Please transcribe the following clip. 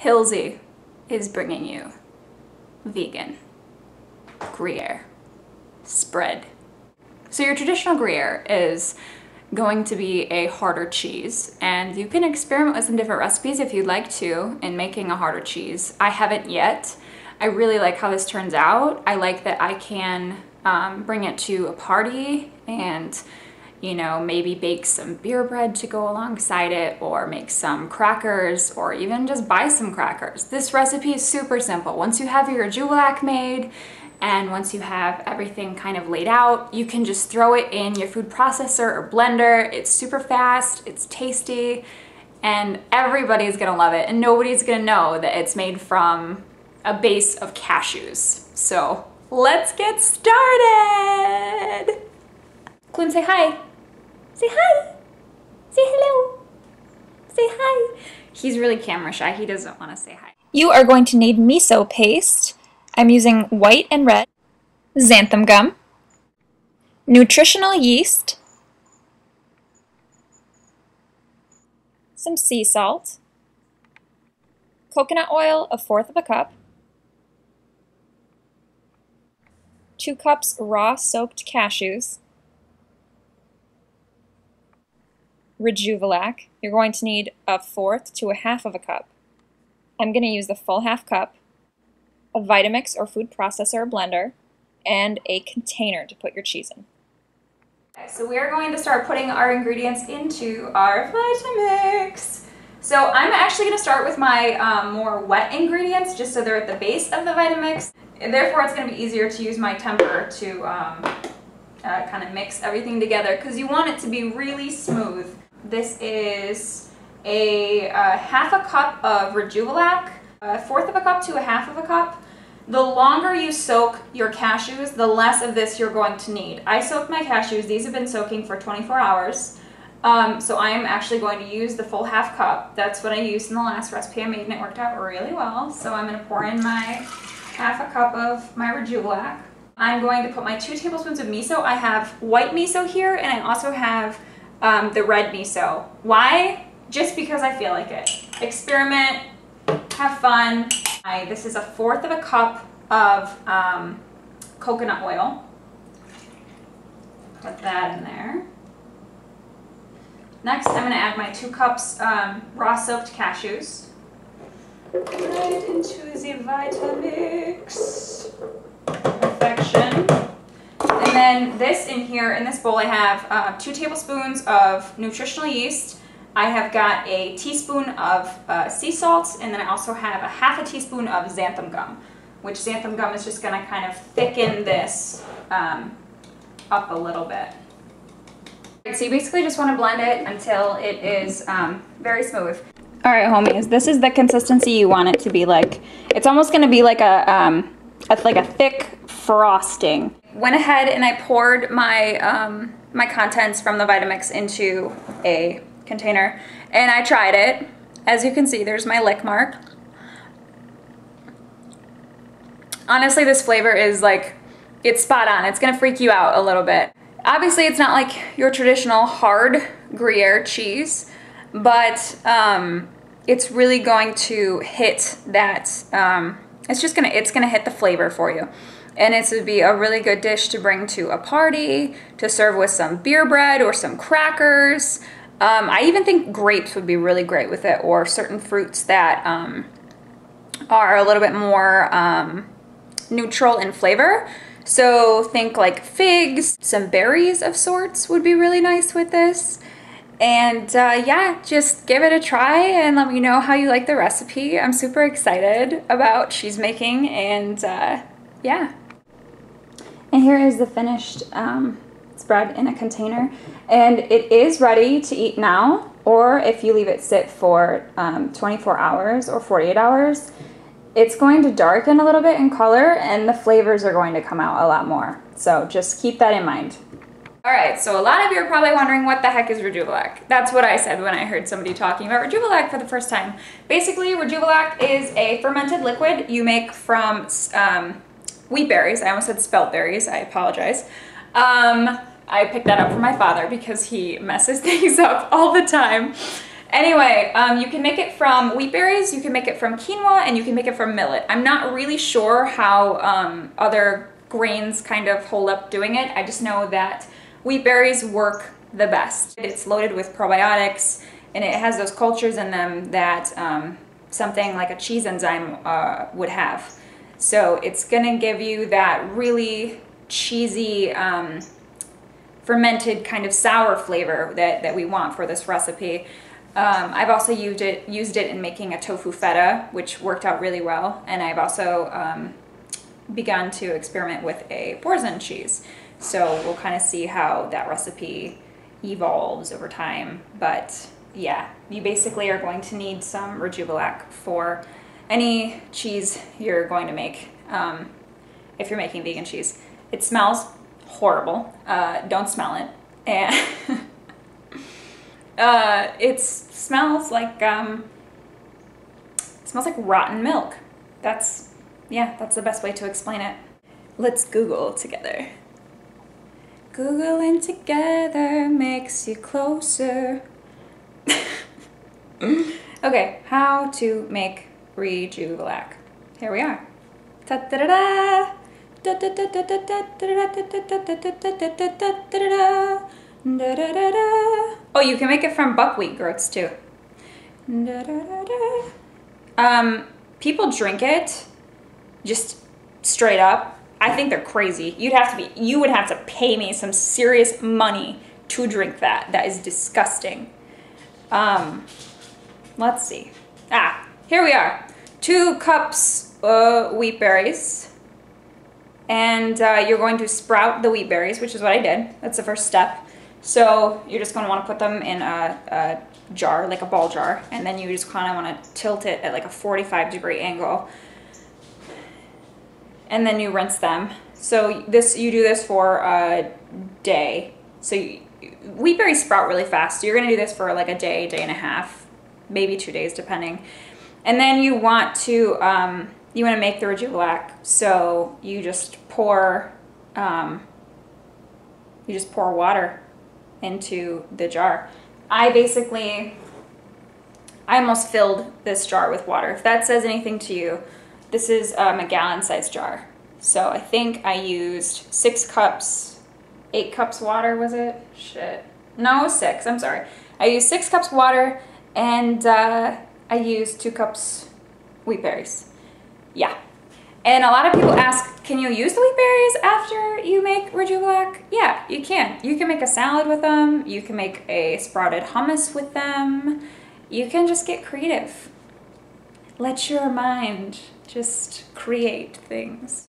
Hilsey is bringing you vegan Gruyere spread. So your traditional Gruyere is going to be a harder cheese, and you can experiment with some different recipes if you'd like to in making a harder cheese. I haven't yet. I really like how this turns out. I like that I can bring it to a party and, you know, maybe bake some beer bread to go alongside it, or make some crackers, or even just buy some crackers. This recipe is super simple. Once you have your Jouvelac made, and once you have everything kind of laid out, you can just throw it in your food processor or blender. It's super fast, it's tasty, and everybody's gonna love it, and nobody's gonna know that it's made from a base of cashews. So let's get started. Clune, say hi. Say hi. Say hello. Say hi. He's really camera shy. He doesn't want to say hi. You are going to need miso paste. I'm using white and red, xanthan gum, nutritional yeast, some sea salt, coconut oil, 1/4 cup, 2 cups raw soaked cashews, Jouvelac. You're going to need 1/4 to 1/2 cup. I'm going to use the full 1/2 cup, a Vitamix or food processor or blender, and a container to put your cheese in. Okay, so we are going to start putting our ingredients into our Vitamix. So I'm actually going to start with my more wet ingredients, just so they're at the base of the Vitamix. And therefore, it's going to be easier to use my temper to kind of mix everything together, because you want it to be really smooth. This is a 1/2 cup of Jouvelac, 1/4 cup to 1/2 cup. The longer you soak your cashews, the less of this you're going to need. I soaked my cashews. These have been soaking for 24 hours. So I am actually going to use the full 1/2 cup. That's what I used in the last recipe I made, and it worked out really well. So I'm going to pour in my 1/2 cup of my Jouvelac. I'm going to put my 2 tablespoons of miso. I have white miso here, and I also have the red miso. Why? Just because I feel like it. Experiment, have fun. This is 1/4 cup of coconut oil. Put that in there. Next, I'm going to add my 2 cups raw soaked cashews. Right into the Vitamix. Perfection. And then this in here, in this bowl, I have 2 tablespoons of nutritional yeast. I have got a teaspoon of sea salt, and then I also have 1/2 teaspoon of xanthan gum, which xanthan gum is just going to kind of thicken this up a little bit. So you basically just want to blend it until it is very smooth. All right, homies, this is the consistency you want it to be like. It's almost going to be like a thick frosting. Went ahead and I poured my my contents from the Vitamix into a container, and I tried it. As you can see, there's my lick mark. Honestly, this flavor is like, it's spot on. It's gonna freak you out a little bit. Obviously, it's not like your traditional hard Gruyere cheese, but it's really going to hit that, it's gonna hit the flavor for you. And it's would be a really good dish to bring to a party, to serve with some beer bread or some crackers. I even think grapes would be really great with it, or certain fruits that are a little bit more neutral in flavor. So think like figs, some berries of sorts would be really nice with this. And yeah, just give it a try and let me know how you like the recipe. I'm super excited about cheese making, and yeah. And here is the finished spread in a container, and it is ready to eat now, or if you leave it sit for 24 hours or 48 hours, it's going to darken a little bit in color, and the flavors are going to come out a lot more. So just keep that in mind. All right, so a lot of you are probably wondering, what the heck is Jouvelac? That's what I said when I heard somebody talking about Jouvelac for the first time. Basically, Jouvelac is a fermented liquid you make from wheat berries. I almost said spelt berries, I apologize. I picked that up from my father because he messes things up all the time. Anyway, you can make it from wheat berries, you can make it from quinoa, and you can make it from millet. I'm not really sure how other grains kind of hold up doing it. I just know that wheat berries work the best. It's loaded with probiotics, and it has those cultures in them that something like a cheese enzyme would have. So it's gonna give you that really cheesy, fermented kind of sour flavor that we want for this recipe. I've also used it in making a tofu feta, which worked out really well. And I've also begun to experiment with a Boursin cheese. So we'll kind of see how that recipe evolves over time. But yeah, you basically are going to need some Rejuvilac for any cheese you're going to make, if you're making vegan cheese. It smells horrible. Don't smell it. And it smells like rotten milk. That's the best way to explain it. Let's Google together. Googling together makes you closer. Okay, how to make Rejuvilac. Here we are. Ta-da-da-da! Oh, you can make it from buckwheat groats too. People drink it just straight up. I think they're crazy. You would have to pay me some serious money to drink that. That is disgusting. Let's see. Here we are. 2 cups wheat berries. And you're going to sprout the wheat berries, which is what I did. That's the first step. So you're just going to want to put them in a jar, like a ball jar, and then you just kind of want to tilt it at like a 45-degree angle. And then you rinse them. So you do this for a day. So wheat berries sprout really fast. So you're going to do this for like a day, day and a half, maybe 2 days, depending. And then you want to make the Rejuvilac. So you just pour water into the jar. I almost filled this jar with water. If that says anything to you, this is a gallon-sized jar. So I think I used 6 cups, 8 cups water, was it? Shit. No, 6, I'm sorry. I used 6 cups water, and I used 2 cups wheat berries. Yeah. And a lot of people ask, can you use the wheat berries after you make Rejuvilac? Yeah, you can. You can make a salad with them. You can make a sprouted hummus with them. You can just get creative. Let your mind just create things.